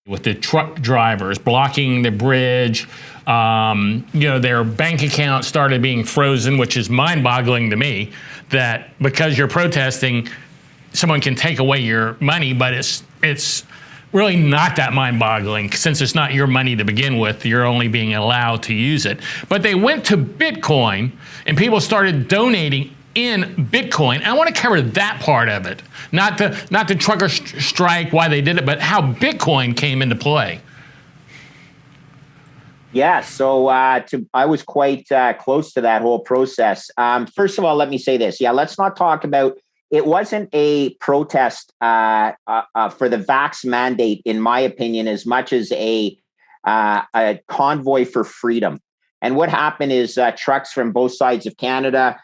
with the truck drivers blocking the bridge. Their bank accounts started being frozen, which is mind-boggling to me, that because you're protesting, someone can take away your money, but it's really not that mind-boggling since it's not your money to begin with. You're only being allowed to use it. But they went to Bitcoin, and people started donating in Bitcoin. I want to cover that part of it, not the trucker strike, why they did it, but how Bitcoin came into play. Yeah, so I was quite close to that whole process. First of all, let me say this. Yeah, let's not talk about, it wasn't a protest for the vax mandate, in my opinion, as much as a convoy for freedom. And what happened is trucks from both sides of Canada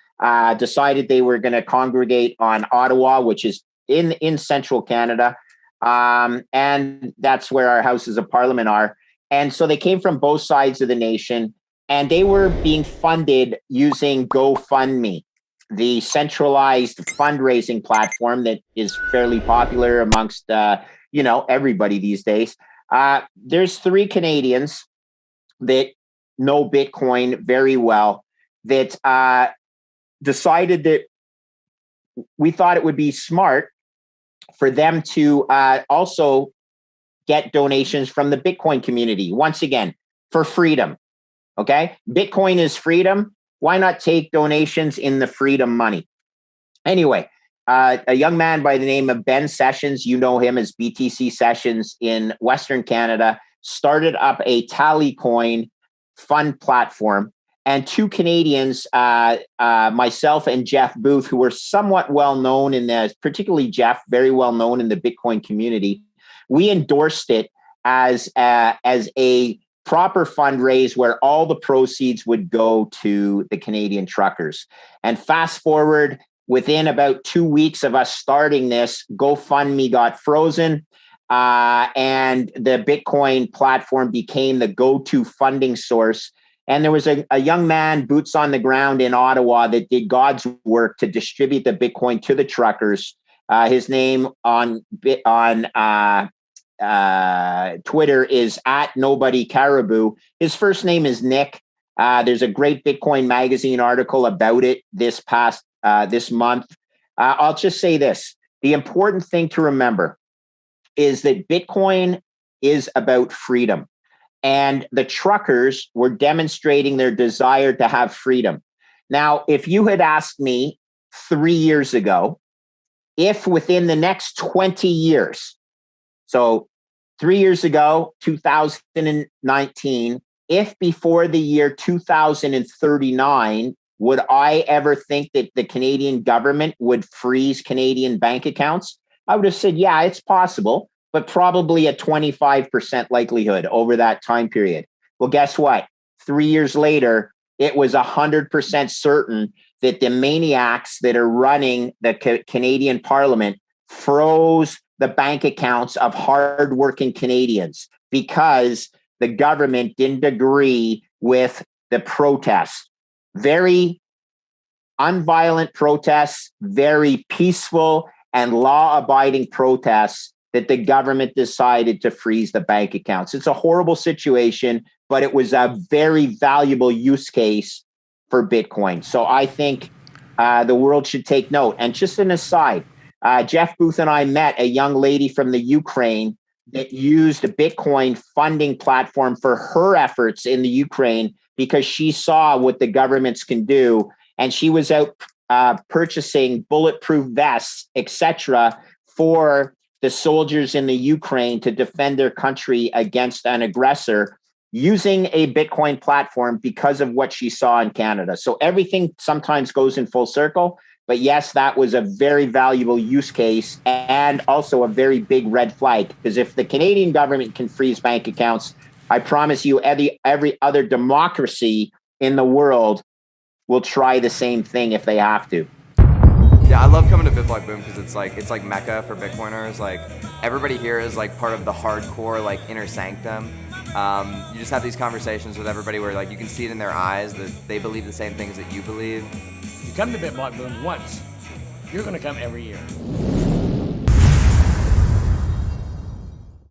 decided they were going to congregate on Ottawa, which is in central Canada. And that's where our houses of parliament are. And so they came from both sides of the nation, and they were being funded using GoFundMe, the centralized fundraising platform that is fairly popular amongst, everybody these days. There's 3 Canadians that know Bitcoin very well that decided that we thought it would be smart for them to also get donations from the Bitcoin community. Once again, for freedom. Okay. Bitcoin is freedom. Why not take donations in the freedom money? Anyway, a young man by the name of Ben Sessions, you know him as BTC Sessions in Western Canada, started up a Tallycoin fund platform. And 2 Canadians, myself and Jeff Booth, who were somewhat well known particularly Jeff, very well known in the Bitcoin community, we endorsed it as a proper fundraise where all the proceeds would go to the Canadian truckers. And fast forward, within about 2 weeks of us starting this, GoFundMe got frozen, and the Bitcoin platform became the go-to funding source. And there was a young man, boots on the ground in Ottawa, that did God's work to distribute the Bitcoin to the truckers. His name on Twitter is @NobodyCaribou. His first name is Nick. There's a great Bitcoin magazine article about it this month. I'll just say this. The important thing to remember is that Bitcoin is about freedom. And the truckers were demonstrating their desire to have freedom. Now, if you had asked me 3 years ago, if within the next 20 years, so 3 years ago, 2019, if before the year 2039, would I ever think that the Canadian government would freeze Canadian bank accounts? I would have said, yeah, it's possible, but probably a 25% likelihood over that time period. Well, guess what? 3 years later, it was 100% certain that the maniacs that are running the Canadian Parliament froze the bank accounts of hardworking Canadians because the government didn't agree with the protests. Very unviolent protests, very peaceful and law-abiding protests that the government decided to freeze the bank accounts. It's a horrible situation, but it was a very valuable use case for Bitcoin. So I think the world should take note. And just an aside, Jeff Booth and I met a young lady from the Ukraine that used a Bitcoin funding platform for her efforts in the Ukraine because she saw what the governments can do. And she was out purchasing bulletproof vests, etc., for the soldiers in the Ukraine to defend their country against an aggressor using a Bitcoin platform because of what she saw in Canada. So everything sometimes goes in full circle. But yes, that was a very valuable use case and also a very big red flag, because if the Canadian government can freeze bank accounts, I promise you every other democracy in the world will try the same thing if they have to. Yeah, I love coming to BitBlockBoom because it's like Mecca for Bitcoiners. Like everybody here is like part of the hardcore like inner sanctum. You just have these conversations with everybody where like you can see it in their eyes that they believe the same things that you believe. You come to BitBlockBoom once, you're going to come every year.